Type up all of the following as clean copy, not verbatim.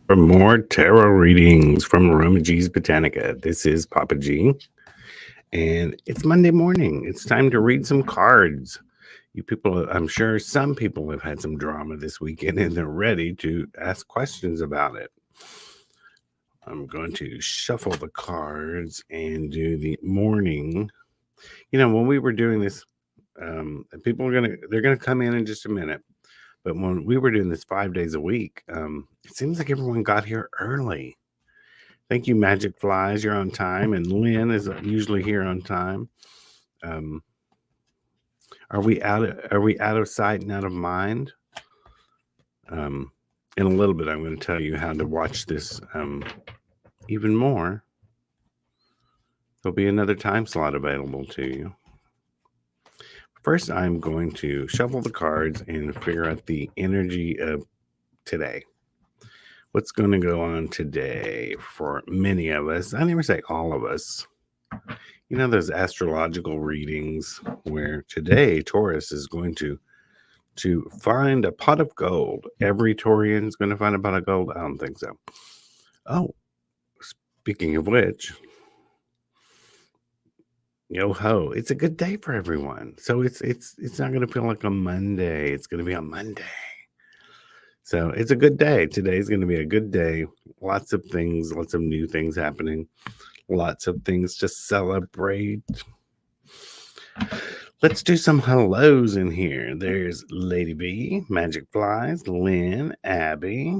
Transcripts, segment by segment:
For more tarot readings from Roma G's Botanica. This is Papa G, and it's Monday morning. It's time to read some cards. You people, I'm sure some people have had some drama this weekend and they're ready to ask questions about it. I'm going to shuffle the cards and do the morning. When we were doing this, people they're gonna come in just a minute. But when we were doing this 5 days a week, it seems like everyone got here early. Thank you, Magic Flies. You're on time, and Lynn is usually here on time. Um, are we out of sight and out of mind? In a little bit, I'm going to tell you how to watch this even more. There'll be another time slot available to you. First, I'm going to shuffle the cards and figure out the energy of today. What's going to go on today for many of us? I never say all of us. Those astrological readings where today Taurus is going to find a pot of gold. Every Taurian is going to find a pot of gold. I don't think so. Oh, speaking of which, yo ho, it's a good day for everyone. So it's not going to feel like a Monday. It's going to be a Monday. So it's a good day. Today's going to be a good day. Lots of things, lots of new things happening. Lots of things to celebrate. Let's do some hellos in here. There's Lady B, Magic Flies, Lynn, Abby,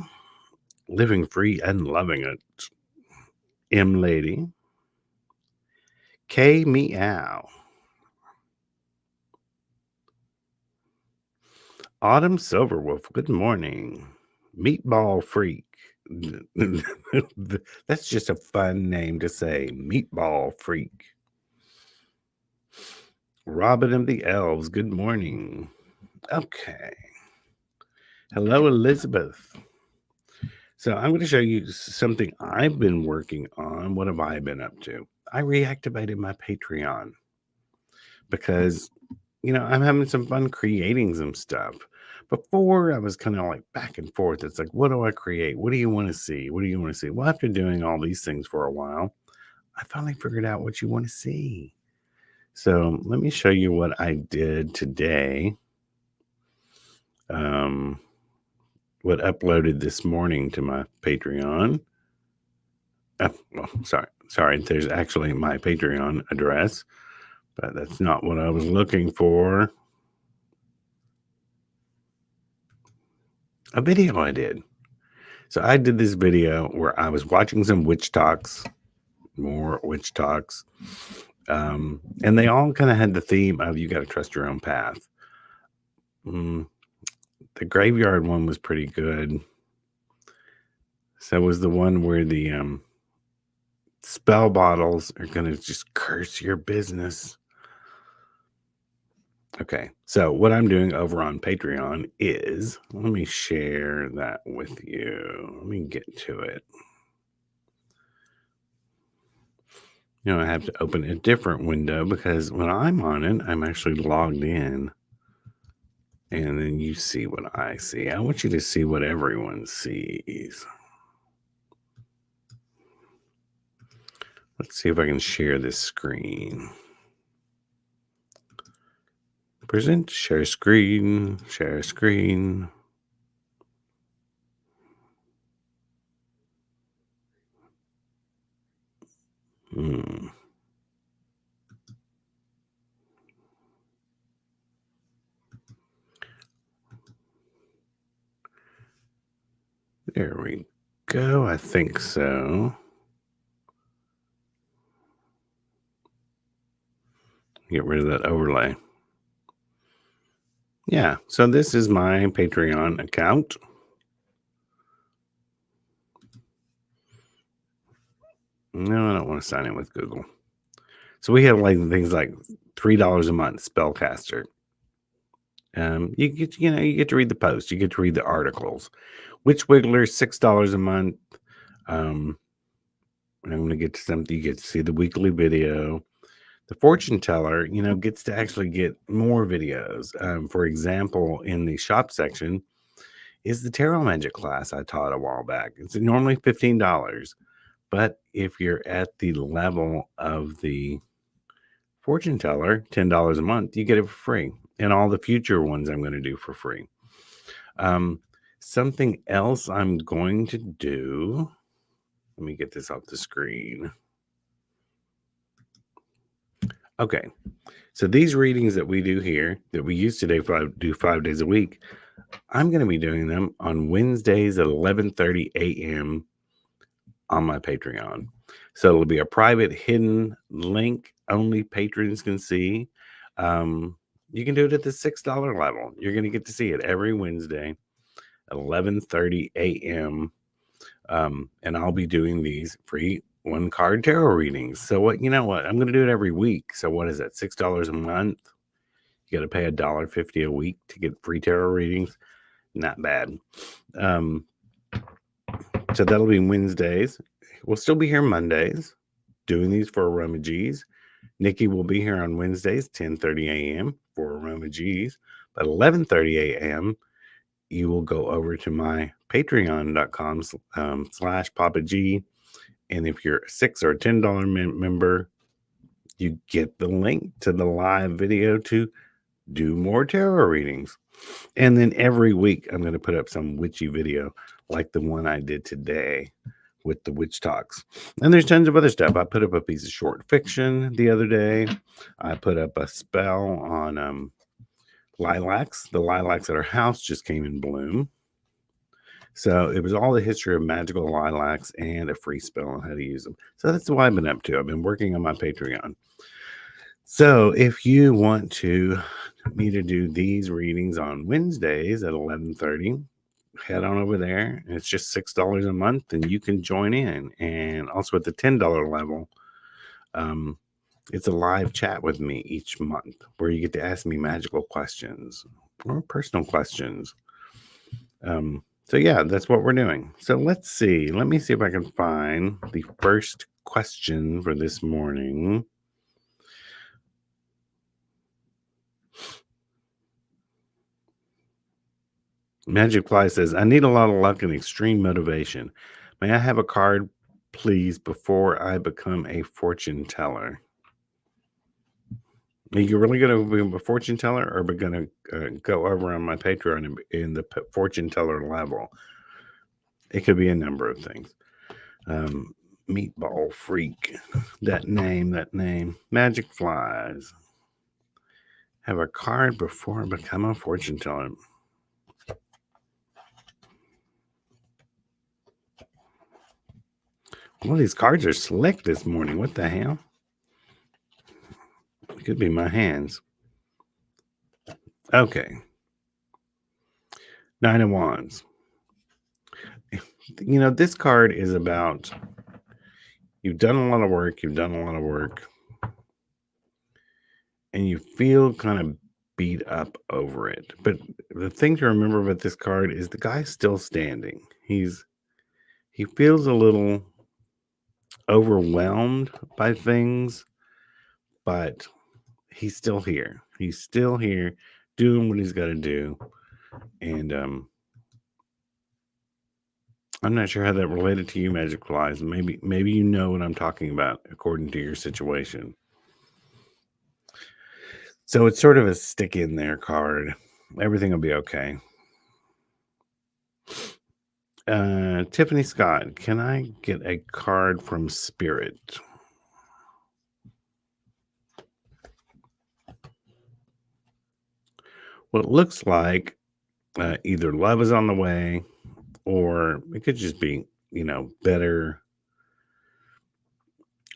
Living Free and Loving It, M Lady, K Meow, Autumn Silverwolf, good morning, Meatball Freak. That's just a fun name to say, Meatball Freak. Robin of the Elves, good morning. Okay. Hello, Elizabeth. So I'm going to show you something I've been working on. What have I been up to? I reactivated my Patreon because, I'm having some fun creating some stuff. Before, I was kind of like back and forth. It's like, what do I create? What do you want to see? What do you want to see? Well, after doing all these things for a while, I finally figured out what you want to see. So let me show you what I did today. What uploaded this morning to my Patreon. Sorry. There's actually my Patreon address, but that's not what I was looking for. A video I did. So I did this video where I was watching some witch talks, more witch talks, and they all kind of had the theme of you got to trust your own path. The graveyard one was pretty good. So it was the one where the spell bottles are going to just curse your business. Okay, so what I'm doing over on Patreon is, let me share that with you. Let me get to it. I have to open a different window because when I'm on it, I'm actually logged in. And then you see what I see. I want you to see what everyone sees. Let's see if I can share this screen. Present, share screen, share screen. There we go. I think so. Get rid of that overlay. Yeah, so this is my Patreon account. No, I don't want to sign in with Google. So we have like things like $3 a month spellcaster. You get to read the posts, you get to read the articles. Witch Wiggler, $6 a month. I'm going to get to something. You get to see the weekly video. The fortune teller, gets to actually get more videos. For example, in the shop section, is the Tarot Magic class I taught a while back. It's normally $15, but if you're at the level of the fortune teller, $10 a month, you get it for free. And all the future ones I'm going to do for free. Something else I'm going to do. Let me get this off the screen. Okay. So these readings that we do here, that we use today, do 5 days a week, I'm going to be doing them on Wednesdays at 11:30 a.m. on my Patreon. So it'll be a private hidden link only patrons can see. You can do it at the $6 level. You're going to get to see it every Wednesday at 11:30 a.m. And I'll be doing these free 1-card tarot readings. So what? You know what? I'm going to do it every week. So what is that? $6 a month. You got to pay $1.50 a week to get free tarot readings. Not bad. So that'll be Wednesdays. We'll still be here Mondays doing these for Aroma G's. Nikki will be here on Wednesdays, 10:30 a.m. for Aroma G's. But 11:30 a.m., you will go over to my patreon.com /Papa G. And if you're a $6 or $10 member, you get the link to the live video to do more tarot readings. And then every week, I'm going to put up some witchy video like the one I did today with the witch talks. And there's tons of other stuff. I put up a piece of short fiction the other day. I put up a spell on lilacs. The lilacs at our house just came in bloom. So it was all the history of magical lilacs and a free spell on how to use them. So that's what I've been up to. I've been working on my Patreon. So if you want me to do these readings on Wednesdays at 11:30, head on over there. It's just $6 a month, and you can join in. And also at the $10 level, it's a live chat with me each month where you get to ask me magical questions or personal questions. So yeah, that's what we're doing. So let's see. Let me see if I can find the first question for this morning. Magic Fly says, I need a lot of luck and extreme motivation. May I have a card, please, before I become a fortune teller? Are you really going to be a fortune teller, or are we going to go over on my Patreon in the fortune teller level? It could be a number of things. Meatball Freak. That name. Magic Flies. Have a card before I become a fortune teller. Well, these cards are slick this morning. What the hell? It could be my hands. Okay. 9 of Wands. You know, this card is about you've done a lot of work. And you feel kind of beat up over it. But the thing to remember about this card is the guy's still standing. He feels a little overwhelmed by things, but he's still here. He's still here doing what he's got to do. And I'm not sure how that related to you, Magic Flies. Maybe you know what I'm talking about according to your situation. So it's sort of a stick in there card. Everything will be okay. Tiffany Scott, can I get a card from Spirit? Well, it looks like either love is on the way, or it could just be,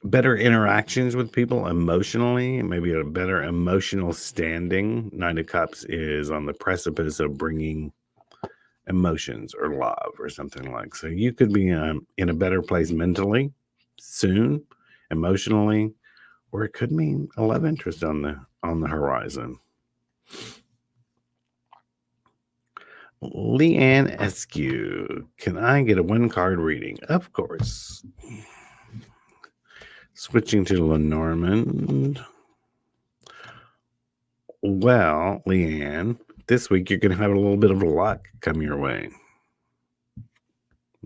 better interactions with people emotionally, maybe a better emotional standing. 9 of Cups is on the precipice of bringing emotions or love or something like. So you could be in a better place mentally soon, emotionally, or it could mean a love interest on the horizon. Leanne Eskew, can I get a 1-card reading? Of course. Switching to Lenormand. Well, Leanne, this week you're going to have a little bit of luck come your way.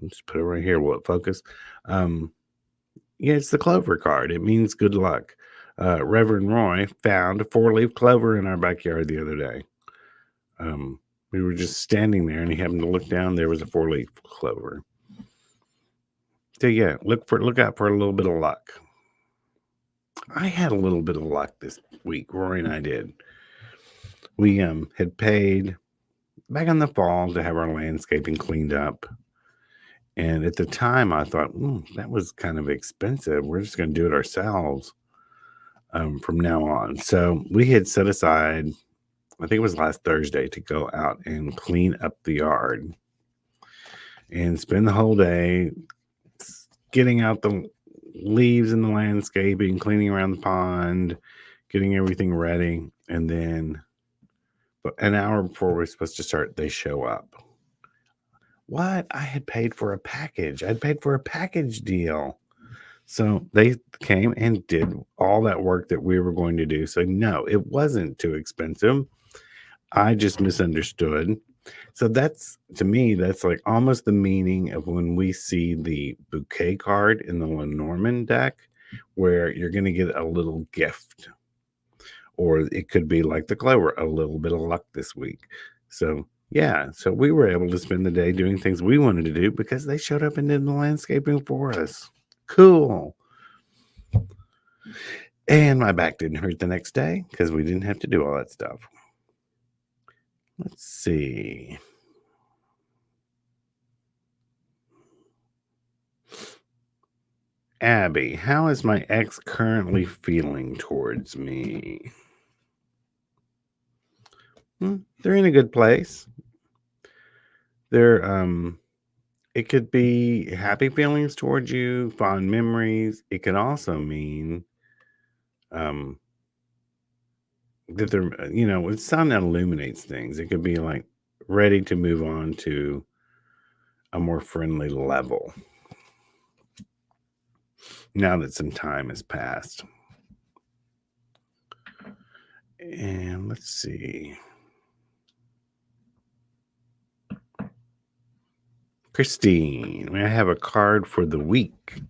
Just put it right here. Will it focus? Yeah, it's the clover card. It means good luck. Reverend Roy found a 4-leaf clover in our backyard the other day. We were just standing there, and he happened to look down. There was a 4-leaf clover. So yeah, look out for a little bit of luck. I had a little bit of luck this week. Rory and I did. We had paid back in the fall to have our landscaping cleaned up. And at the time, I thought, that was kind of expensive. We're just going to do it ourselves from now on. So we had set aside, I think it was last Thursday, to go out and clean up the yard and spend the whole day getting out the leaves in the landscaping, cleaning around the pond, getting everything ready. And then an hour before we're supposed to start, they show up. What? I had paid for a package. I'd paid for a package deal. So they came and did all that work that we were going to do. So no, it wasn't too expensive. I just misunderstood. So that's, to me, that's like almost the meaning of when we see the bouquet card in the Lenormand deck, where you're going to get a little gift. Or it could be like the clover, a little bit of luck this week. So yeah, so we were able to spend the day doing things we wanted to do because they showed up and did the landscaping for us. Cool. And my back didn't hurt the next day because we didn't have to do all that stuff. Let's see. Abby, how is my ex currently feeling towards me? They're in a good place. They're it could be happy feelings towards you, fond memories. It could also mean that they're, it's sun that illuminates things. It could be like ready to move on to a more friendly level now that some time has passed. And let's see. Christine, I have a card for the week.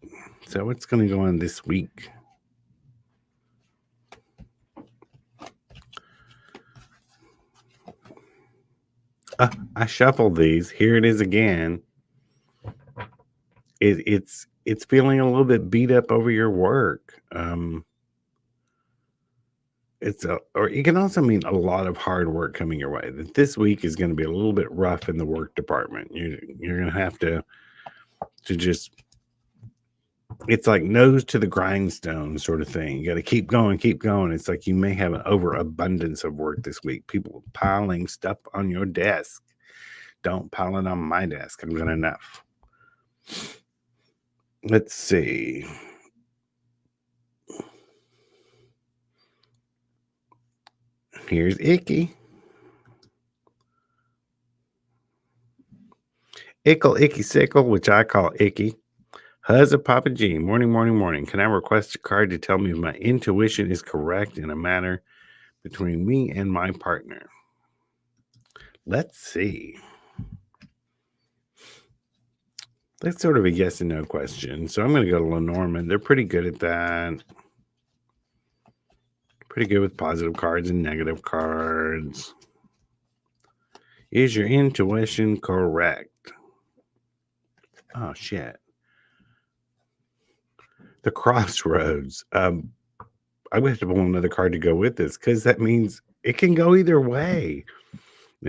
So what's going to go on this week? I shuffled these. Here it is again. It's feeling a little bit beat up over your work. Or it can also mean a lot of hard work coming your way. That this week is going to be a little bit rough in the work department. You're going to have to just, it's like nose to the grindstone sort of thing. You got to keep going, keep going. It's like you may have an overabundance of work this week. People piling stuff on your desk. Don't pile it on my desk. I've got enough. Let's see. Here's Icky. Ickle, Icky, Sickle, which I call Icky. Huzz of Papa G. Morning, morning, morning. Can I request a card to tell me if my intuition is correct in a matter between me and my partner? Let's see. That's sort of a yes and no question. So I'm going to go to Lenormand. They're pretty good at that. Pretty good with positive cards and negative cards. Is your intuition correct? Oh, shit. The Crossroads. I'm going to have to pull another card to go with this because that means it can go either way.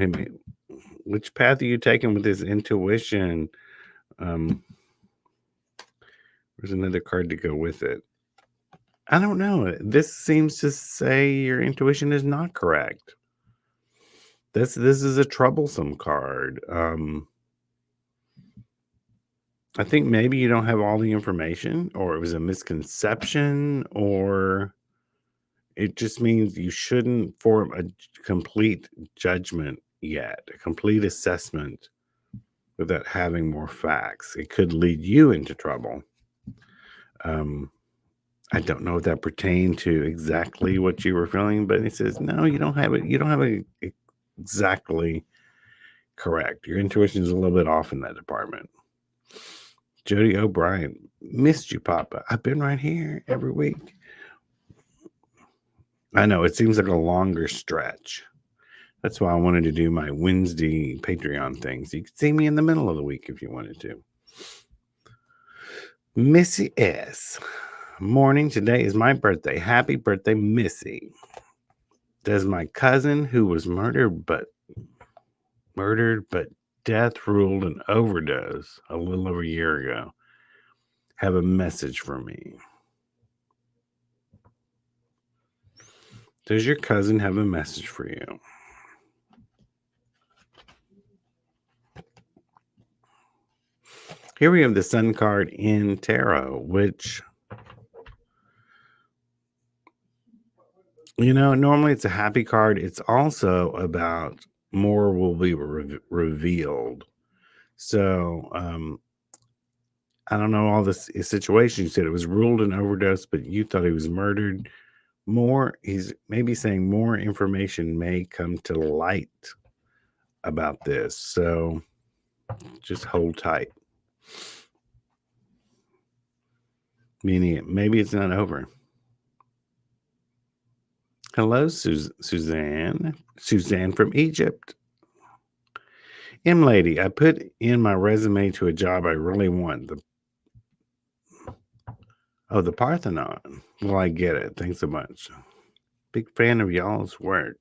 I mean, which path are you taking with this intuition? There's another card to go with it. I don't know. This seems to say your intuition is not correct. This is a troublesome card. I think maybe you don't have all the information, or it was a misconception, or it just means you shouldn't form a complete judgment yet, a complete assessment without having more facts. It could lead you into trouble. I don't know if that pertained to exactly what you were feeling, but it says, no, you don't have it. You don't have it exactly correct. Your intuition is a little bit off in that department. Jody O'Brien, missed you, Papa. I've been right here every week. I know it seems like a longer stretch. That's why I wanted to do my Wednesday Patreon things. You could see me in the middle of the week if you wanted to. Missy S. Morning. Today is my birthday. Happy birthday, Missy. Does my cousin, who was murdered but death ruled an overdose a little over a year ago, have a message for me? Does your cousin have a message for you? Here we have the Sun card in tarot, which, normally it's a happy card. It's also about more will be revealed. So, I don't know all this situation. You said it was ruled an overdose, but you thought he was murdered. He's maybe saying more information may come to light about this. So just hold tight. Meaning maybe it's not over. Hello, Suzanne. Suzanne from Egypt. Lady, I put in my resume to a job I really want. The Parthenon. Well, I get it. Thanks so much. Big fan of y'all's work.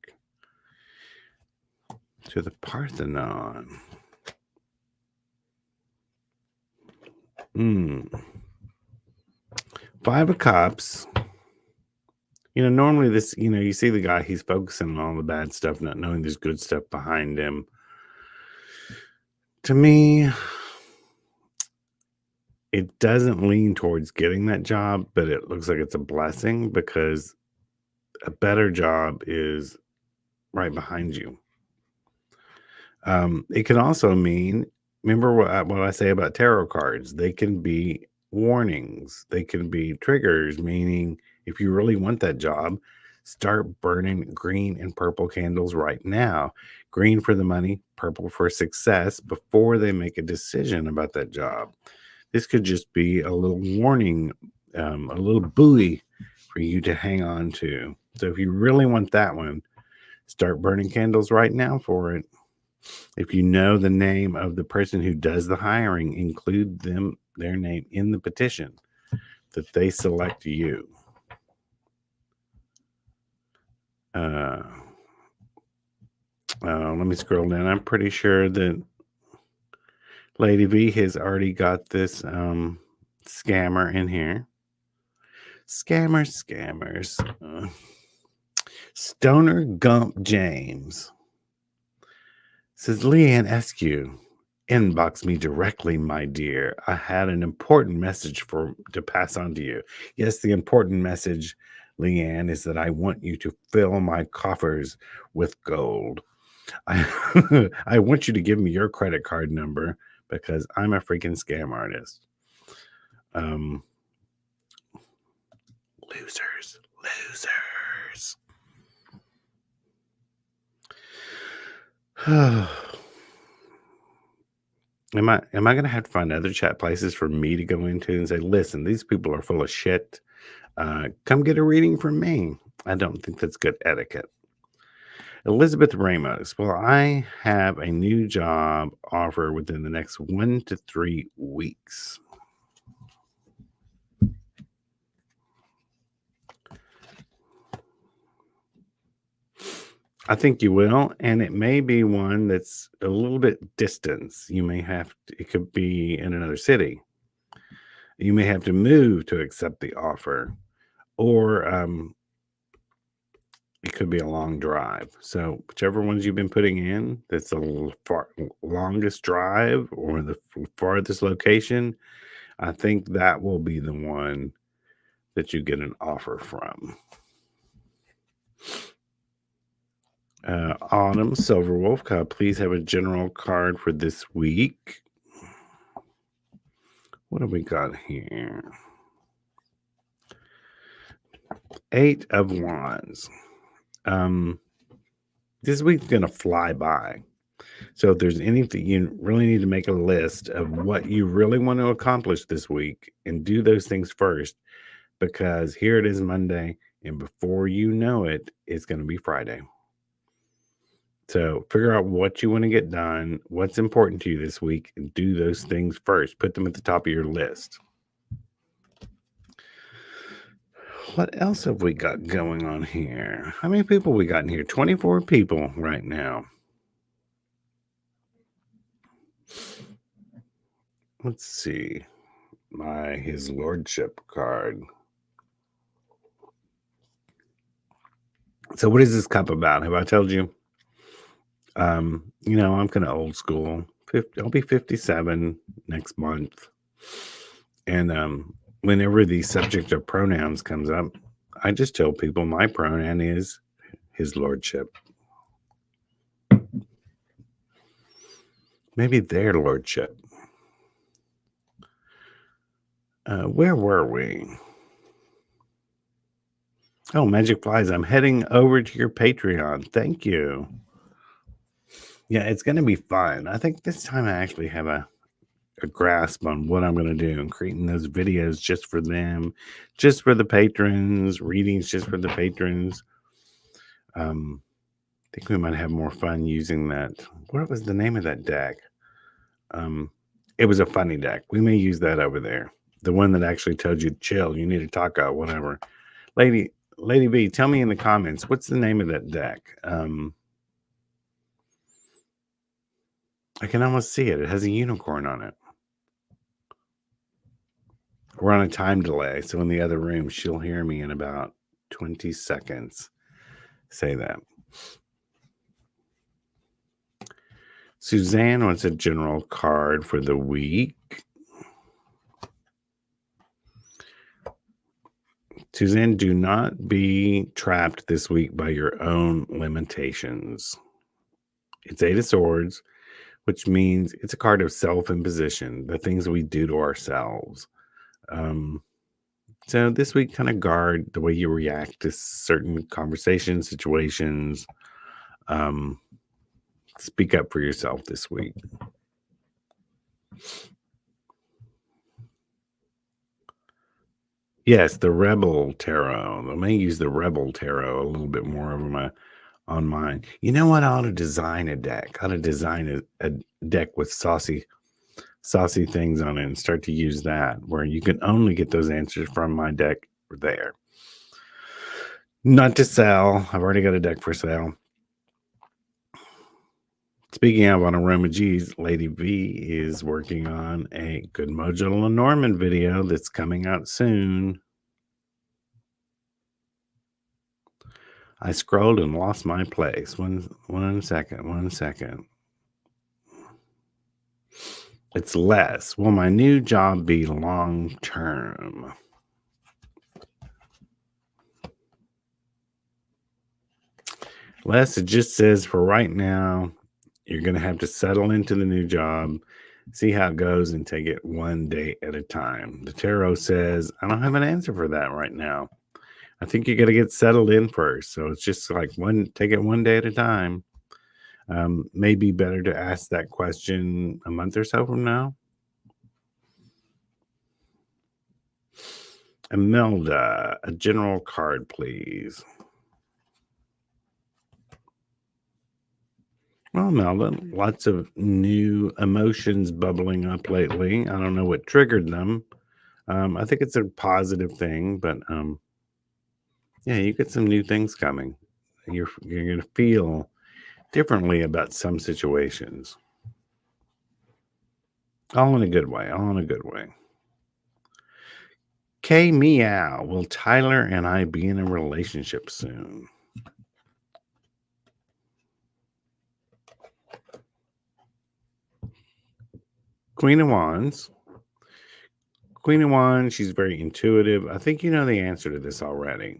To the Parthenon. Five of Cups. Normally this, you see the guy, he's focusing on all the bad stuff, not knowing there's good stuff behind him. To me, it doesn't lean towards getting that job, but it looks like it's a blessing because a better job is right behind you. It can also mean, remember what I say about tarot cards, they can be warnings, they can be triggers, meaning if you really want that job, start burning green and purple candles right now. Green for the money, purple for success before they make a decision about that job. This could just be a little warning, a little buoy for you to hang on to. So if you really want that one, start burning candles right now for it. If you know the name of the person who does the hiring, include their name in the petition that they select you. Let me scroll down. I'm pretty sure that Lady V has already got this scammer in here. Scammers. Stoner Gump James says, Leanne Eskew, inbox me directly, my dear. I had an important message to pass on to you. Yes, the important message, Leanne, is that I want you to fill my coffers with gold. I want you to give me your credit card number because I'm a freaking scam artist. Losers. Am I going to have to find other chat places for me to go into and say, listen, these people are full of shit. Come get a reading from me. I don't think that's good etiquette. Elizabeth Ramos. Well, I have a new job offer within the next 1 to 3 weeks. I think you will, and it may be one that's a little bit distance. It could be in another city. You may have to move to accept the offer, or it could be a long drive. So whichever ones you've been putting in, that's the longest drive or the farthest location, I think that will be the one that you get an offer from. Autumn Silverwolf, could I please have a general card for this week? What have we got here? 8 of Wands. This week's gonna fly by. So if there's anything, you really need to make a list of what you really want to accomplish this week and do those things first, because here it is Monday, and before you know it, it's going to be Friday. So figure out what you want to get done, what's important to you this week, and do those things first. Put them at the top of your list. What else have we got going on here? How many people we got in here? 24 people right now. Let's see. His lordship card. So what is this cup about? Have I told you? I'm kind of old school. I'll be 57 next month. And whenever the subject of pronouns comes up, I just tell people my pronoun is his lordship. Maybe their lordship. Where were we? Oh, Magic Flies, I'm heading over to your Patreon. Thank you. Yeah, it's going to be fun. I think this time I actually have a grasp on what I'm going to do and creating those videos just for them, just for the patrons, readings just for the patrons. I think we might have more fun using that. What was the name of that deck? It was a funny deck. We may use that over there. The one that actually told you, chill, you need a taco, whatever. Lady B, tell me in the comments, what's the name of that deck? I can almost see it. It has a unicorn on it. We're on a time delay, so in the other room, she'll hear me in about 20 seconds say that. Suzanne wants a general card for the week. Suzanne, do not be trapped this week by your own limitations. It's 8 of Swords, which means it's a card of self-imposition, the things we do to ourselves. So this week, kind of guard the way you react to certain conversations, situations. Speak up for yourself this week. Yes, the Rebel Tarot. I may use the Rebel Tarot a little bit more on mine. You know what? I ought to design a deck. I ought to design a deck with saucy things on it and start to use that, where you can only get those answers from my deck there. Not to sell. I've already got a deck for sale. Speaking of on Aroma G's, Lady V is working on a Good Mojo Lenormand video that's coming out soon. I scrolled and lost my place. One second. It's less. Will my new job be long term? Les, it just says for right now, you're going to have to settle into the new job, see how it goes, and take it one day at a time. The tarot says, I don't have an answer for that right now. I think you got to get settled in first. So it's just like take it one day at a time. Maybe better to ask that question a month or so from now. Imelda, a general card, please. Well, Imelda, lots of new emotions bubbling up lately. I don't know what triggered them. I think it's a positive thing, but yeah, you get some new things coming. You're going to feel differently about some situations. All in a good way. K Meow, will Tyler and I be in a relationship soon? Queen of Wands. She's very intuitive. I think you know the answer to this already.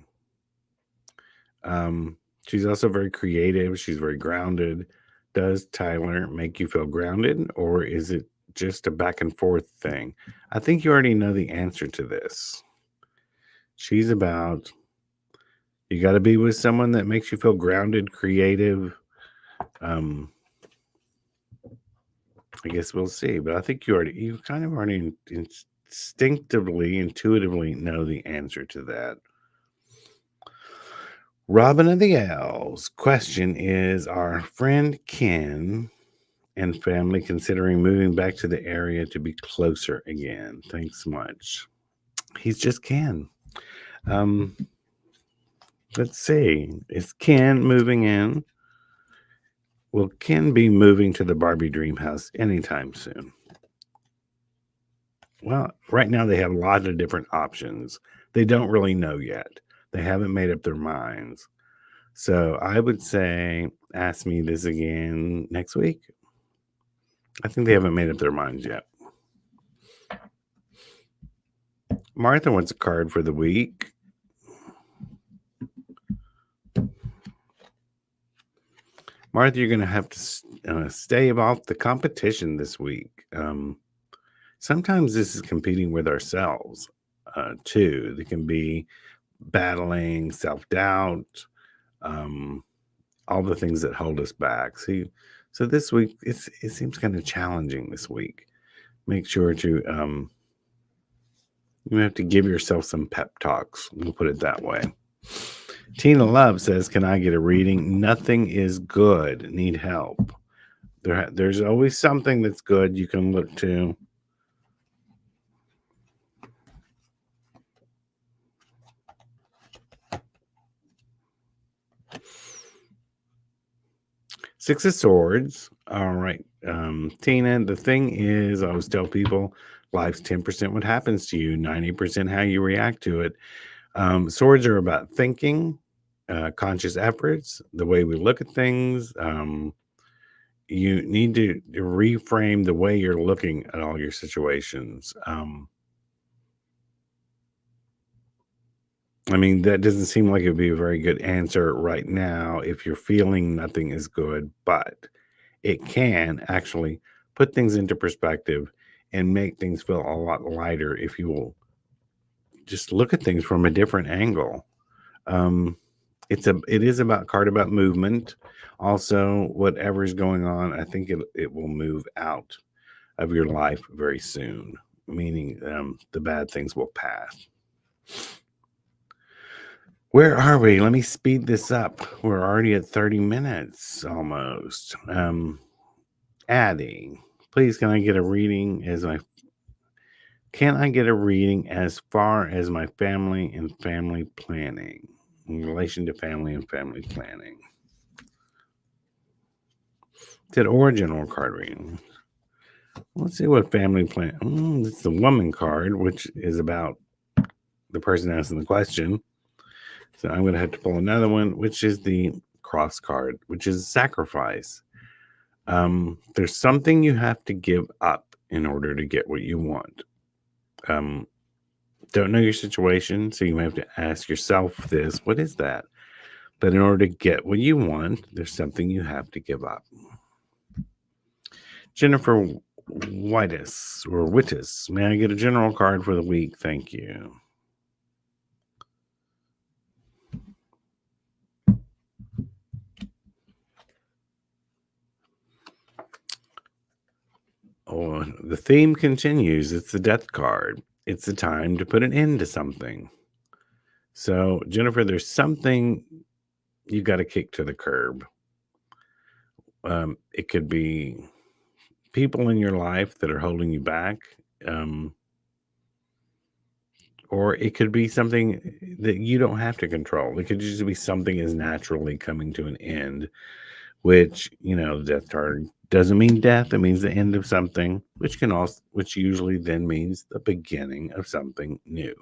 She's also very creative. She's very grounded. Does Tyler make you feel grounded, or is it just a back and forth thing? I think you already know the answer to this. She's about, you got to be with someone that makes you feel grounded, creative, I guess we'll see. But I think you kind of already intuitively know the answer to that. Robin of the Owls. Question is, our friend Ken and family considering moving back to the area to be closer again? Thanks much. He's just Ken. Let's see. Is Ken moving in? Will Ken be moving to the Barbie Dream House anytime soon? Well, right now they have a lot of different options. They don't really know yet. They haven't made up their minds. So I would say ask me this again next week. I think they haven't made up their minds yet. Martha wants a card for the week. Martha, you're going to have to stave off the competition this week. Sometimes this is competing with ourselves, too. They can be battling self-doubt, all the things that hold us back. See, so this week, it seems kind of challenging this week. Make sure to, you have to give yourself some pep talks. We'll put it that way. Tina Love says, can I get a reading? Nothing is good. Need help. There's always something that's good you can look to. Six of Swords. All right. Tina, the thing is, I always tell people, life's 10% what happens to you, 90% how you react to it. Swords are about thinking, conscious efforts, the way we look at things. You need to reframe the way you're looking at all your situations. I mean, that doesn't seem like it would be a very good answer right now if you're feeling nothing is good, but it can actually put things into perspective and make things feel a lot lighter if you will just look at things from a different angle. It is about card about movement. Also, whatever's going on, I think it will move out of your life very soon, meaning the bad things will pass. Where are we? Let me speed this up. We're already at 30 minutes almost. Addie, please can I get a reading as far as my family and family planning, in relation to family and family planning? Did or general card reading? Let's see what family plan. It's the woman card, which is about the person asking the question. So I'm going to have to pull another one, which is the cross card, which is sacrifice. There's something you have to give up in order to get what you want. Don't know your situation, so you may have to ask yourself this: what is that? But in order to get what you want, there's something you have to give up. Jennifer Wittis, may I get a general card for the week? Thank you. Oh, the theme continues. It's the death card. It's the time to put an end to something. So, Jennifer, there's something you got to kick to the curb. It could be people in your life that are holding you back. Or it could be something that you don't have to control. It could just be something is naturally coming to an end, which, the death card doesn't mean death. It means the end of something, which usually then means the beginning of something new.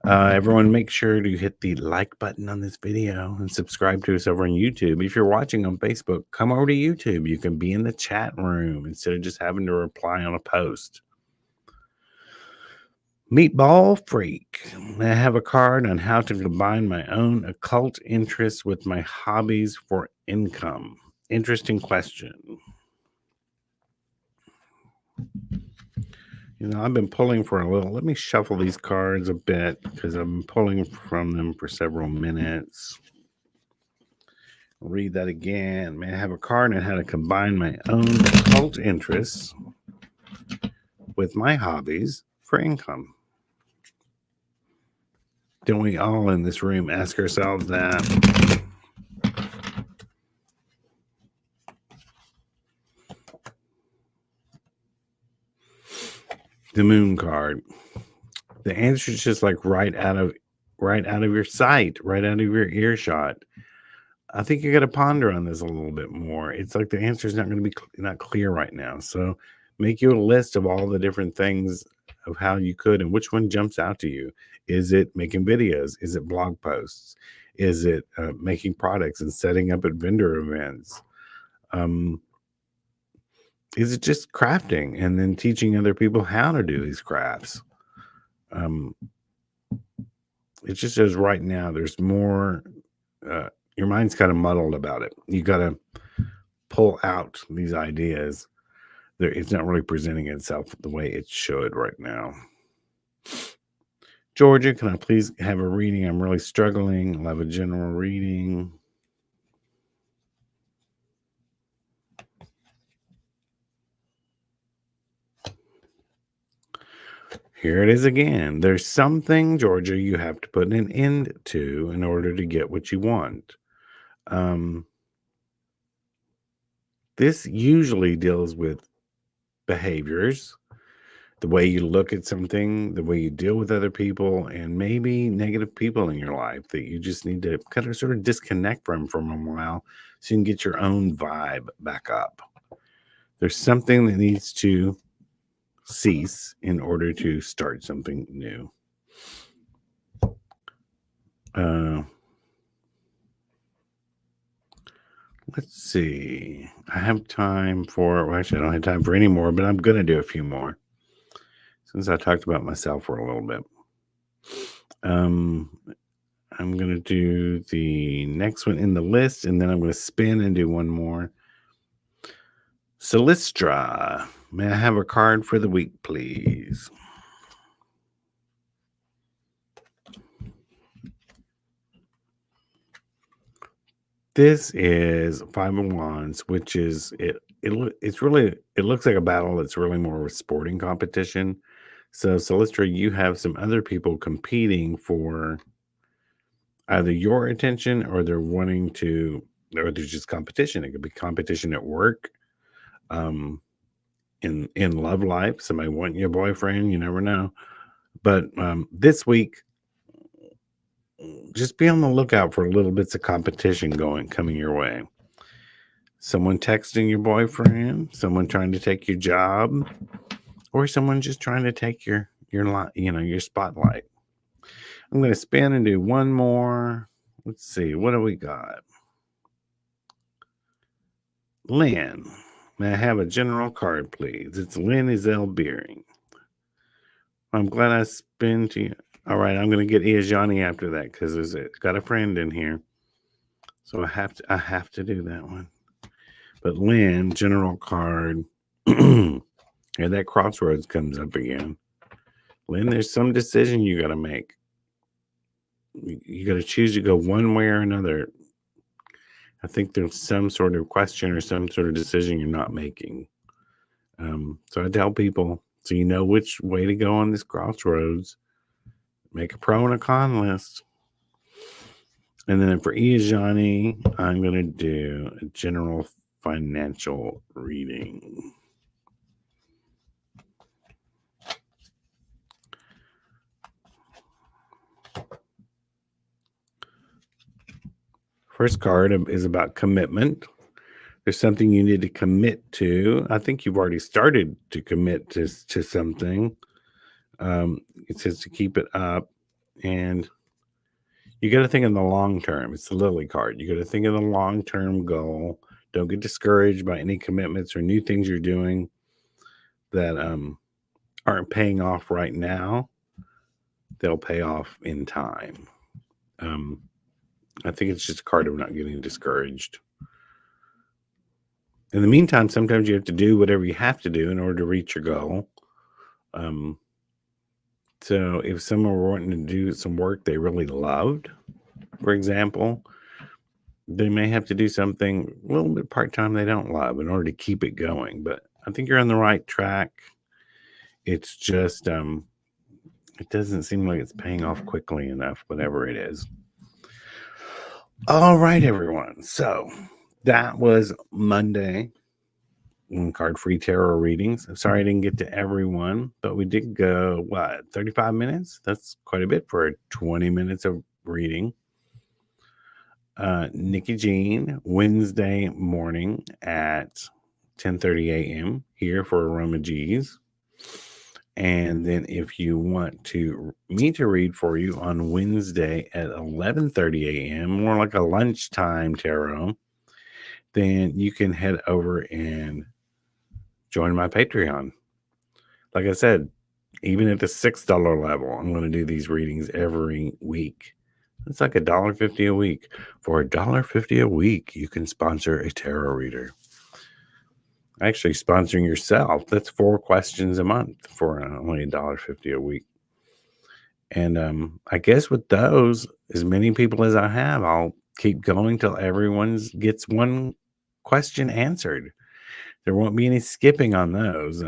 Everyone, make sure to hit the like button on this video and subscribe to us over on YouTube. If you're watching on Facebook, come over to YouTube. You can be in the chat room instead of just having to reply on a post. Meatball Freak. I have a card on how to combine my own occult interests with my hobbies for income. Interesting question. I've been pulling for a little. Let me shuffle these cards a bit because I've been pulling from them for several minutes. I'll read that again. May I have a card on how to combine my own cult interests with my hobbies for income? Don't we all in this room ask ourselves that? The moon card. The answer is just like right out of your sight, right out of your earshot. I think you got to ponder on this a little bit more. It's like the answer is not going to be not clear right now. So make you a list of all the different things of how you could and which one jumps out to you. Is it making videos? Is it blog posts? Is it making products and setting up at vendor events? Is it just crafting and then teaching other people how to do these crafts? It just says right now there's more. Your mind's kind of muddled about it. You got to pull out these ideas. It's not really presenting itself the way it should right now. Georgia, can I please have a reading? I'm really struggling. I'll have a general reading. Here it is again. There's something, Georgia, you have to put an end to in order to get what you want. This usually deals with behaviors, the way you look at something, the way you deal with other people, and maybe negative people in your life that you just need to kind of sort of disconnect from for a while so you can get your own vibe back up. There's something that needs to cease in order to start something new. Let's see. I have time for, well, actually, I don't have time for any more, but I'm going to do a few more since I talked about myself for a little bit. I'm going to do the next one in the list, and then I'm going to spin and do one more. Solistra, may I have a card for the week, please? This is Five of Wands, which is it looks like a battle that's really more of a sporting competition. So Solistra, you have some other people competing for either your attention or they're wanting to, or there's just competition. It could be competition at work, in love life. Somebody want your boyfriend, you never know. But this week, just be on the lookout for little bits of competition coming your way. Someone texting your boyfriend, someone trying to take your job, or someone just trying to take your spotlight. I'm going to spin and do one more. Let's see, what do we got? Lynn, may I have a general card, please? It's Lynn Izelle Beering. I'm glad I spin to you. All right, I'm going to get Iajani after that because there's got a friend in here. So I have to do that one. But Lynn, general card. And that crossroads comes up again. Lynn, there's some decision you got to make. You got to choose to go one way or another. I think there's some sort of question or some sort of decision you're not making. So I tell people, so you know which way to go on this crossroads, make a pro and a con list. And then for Iajani, I'm going to do a general financial reading. First card is about commitment. There's something you need to commit to. I think you've already started to commit to something. It says to keep it up. And you got to think in the long term. It's the Lily card. You got to think of the long-term goal. Don't get discouraged by any commitments or new things you're doing that aren't paying off right now. They'll pay off in time. I think it's just a card of not getting discouraged. In the meantime, sometimes you have to do whatever you have to do in order to reach your goal. So if someone were wanting to do some work they really loved, for example, they may have to do something a little bit part-time they don't love in order to keep it going, but I think you're on the right track. It's just, it doesn't seem like it's paying off quickly enough, whatever it is. All right, everyone. So that was Monday card-free tarot readings. I'm sorry I didn't get to everyone, but we did go, 35 minutes? That's quite a bit for 20 minutes of reading. Nikki Jean, Wednesday morning at 10:30 a.m. here for Aroma G's. And then if you want me to read for you on Wednesday at 11:30 a.m., more like a lunchtime tarot, then you can head over and join my Patreon. Like I said, even at the $6 level, I'm going to do these readings every week. It's like $1.50 a week. For $1.50 a week, you can sponsor a tarot reader. Actually, sponsoring yourself, that's 4 questions a month for only $1.50 a week. And I guess with those, as many people as I have, I'll keep going till everyone gets one question answered. There won't be any skipping on those.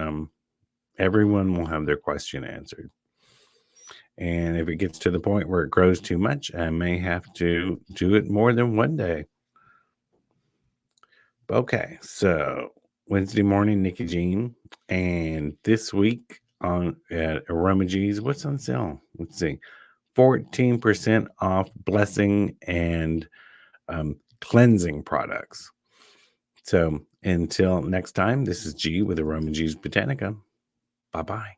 Everyone will have their question answered. And if it gets to the point where it grows too much, I may have to do it more than one day. Okay, so Wednesday morning, Nikki Jean. And this week at Aroma G's, what's on sale? Let's see. 14% off blessing and cleansing products. So until next time, this is G with Aroma G's Botanica. Bye-bye.